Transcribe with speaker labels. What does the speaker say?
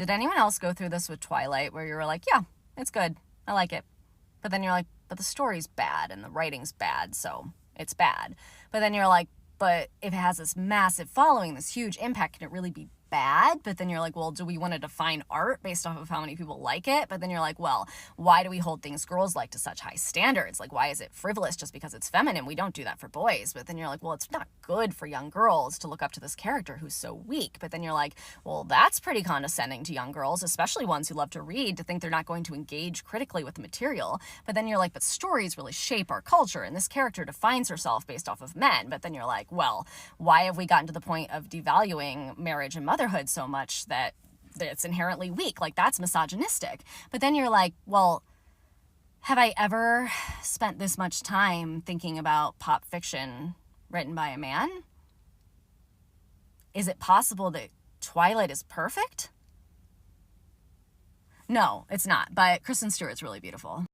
Speaker 1: Did anyone else go through this with Twilight where you were like, yeah, it's good, I like it, but then you're like, but the story's bad and the writing's bad, so it's bad. But then you're like, but if it has this massive following, this huge impact, can it really be bad? But then you're like, well, do we want to define art based off of how many people like it? But then you're like, well, why do we hold things girls like to such high standards? Like, why is it frivolous just because it's feminine? We don't do that for boys. But then you're like, well, it's not good for young girls to look up to this character who's so weak. But then you're like, well, that's pretty condescending to young girls, especially ones who love to read, to think they're not going to engage critically with the material. But then you're like, but stories really shape our culture, and this character defines herself based off of men. But then you're like, well, why have we gotten to the point of devaluing marriage and motherhood so much that it's inherently weak? Like, that's misogynistic. But then you're like, well, have I ever spent this much time thinking about pop fiction written by a man? Is it possible that Twilight is perfect? No, it's not, but Kristen Stewart's really beautiful.